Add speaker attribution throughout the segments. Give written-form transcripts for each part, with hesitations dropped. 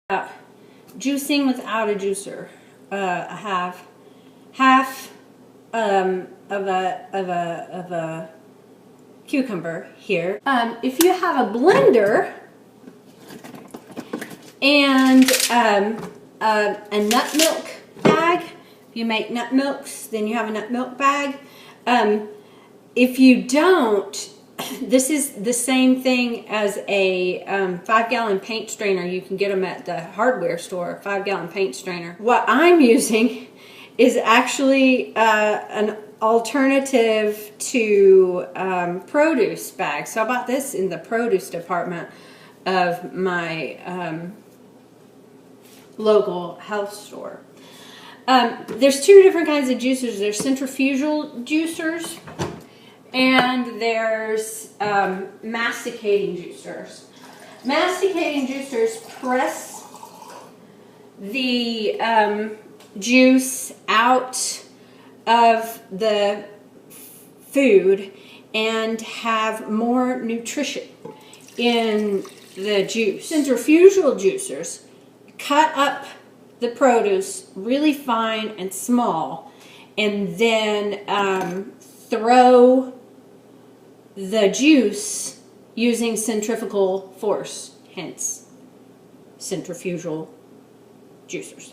Speaker 1: Juicing without a juicer. I have half of a cucumber here. If you have a blender and a nut milk bag, if you make nut milks, then you have a nut milk bag. If you don't, this is the same thing as a 5-gallon paint strainer. You can get them at the hardware store, 5-gallon paint strainer. What I'm using is actually an alternative to produce bags. So I bought this in the produce department of my local health store. There's two different kinds of juicers. There's centrifugal juicers, and there's masticating juicers. Masticating juicers press the juice out of the food and have more nutrition in the juice. Centrifugal juicers cut up the produce really fine and small, and then throw the juice using centrifugal force, hence centrifugal juicers.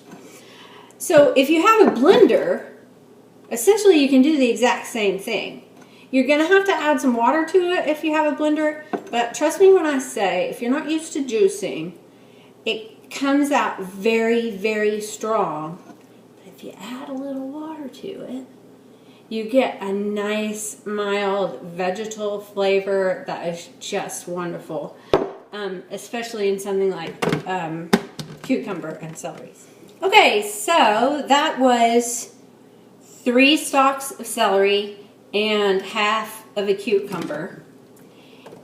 Speaker 1: So if you have a blender, essentially you can do the exact same thing. You're going to have to add some water to it if you have a blender, but trust me when I say, if you're not used to juicing, it comes out very, very strong. But if you add a little water to it, you get a nice, mild vegetal flavor that is just wonderful, especially in something like cucumber and celery. Okay, so that was 3 stalks of celery and half of a cucumber.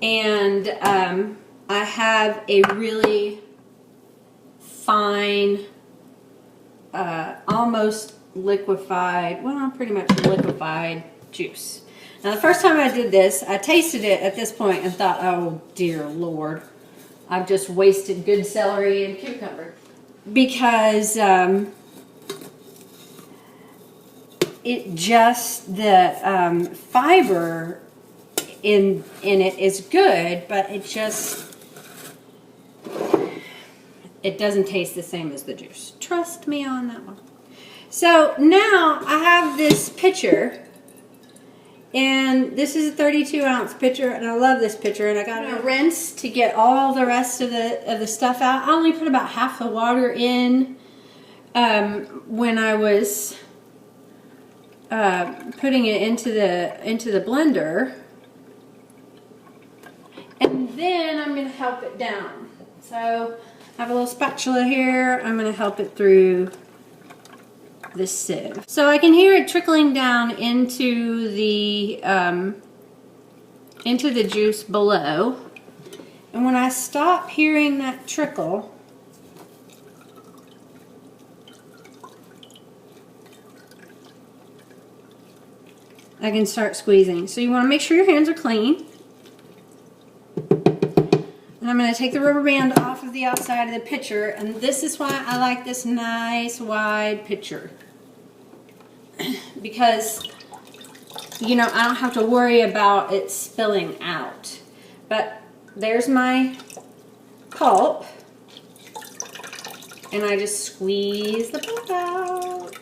Speaker 1: And I have a really fine, almost liquefied, well, pretty much liquefied juice. Now, the first time I did this, I tasted it at this point and thought, oh dear Lord, I've just wasted good celery and cucumber. Because it just, the fiber in it is good, but it just, it doesn't taste the same as the juice. Trust me on that one. So now I have this pitcher, and this is a 32-ounce pitcher, and I love this pitcher, and I got a rinse to get all the rest of the stuff out. I only put about half the water in when I was putting it into the blender, and then I'm going to help it down. So I have a little spatula here. I'm going to help it through this sieve. So I can hear it trickling down into the juice below. And when I stop hearing that trickle, I can start squeezing. So you want to make sure your hands are clean. And I'm going to take the rubber band off of the outside of the pitcher, and this is why I like this nice wide pitcher. Because, you know, I don't have to worry about it spilling out. But there's my pulp, and I just squeeze the pulp out.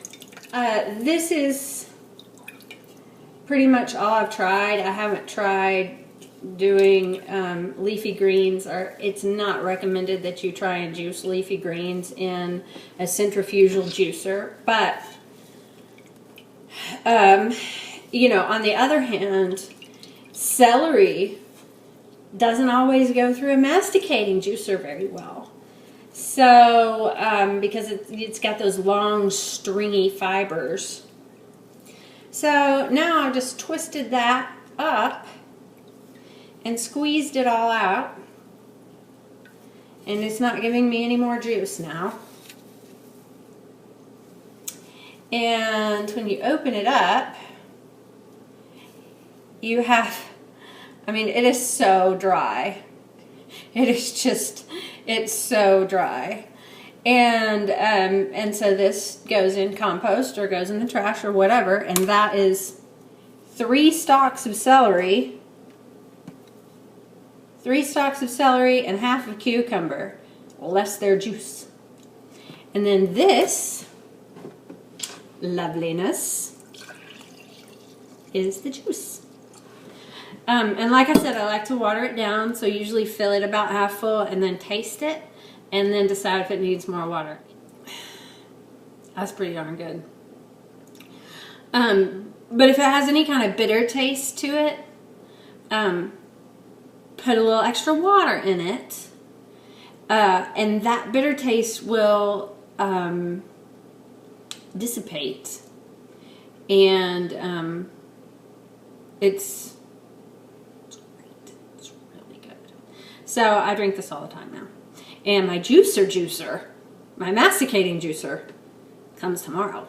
Speaker 1: This is pretty much all I've tried. I haven't tried doing leafy greens, or it's not recommended that you try and juice leafy greens in a centrifugal juicer. But you know, on the other hand, celery doesn't always go through a masticating juicer very well. So because it's got those long stringy fibers. So now I've just twisted that up and squeezed it all out, and it's not giving me any more juice now. And when you open it up, you have, I mean, it is so dry. It is just, it's so dry. And so this goes in compost or goes in the trash or whatever, and that is 3 stalks of celery, 3 stalks of celery and half of cucumber, less their juice. And then this loveliness is the juice. And like I said, I like to water it down, so usually fill it about half full and then taste it and then decide if it needs more water. That's pretty darn good. But if it has any kind of bitter taste to it, put a little extra water in it, and that bitter taste will dissipate, and it's great. It's really good. So I drink this all the time now. And my juicer, my masticating juicer, comes tomorrow.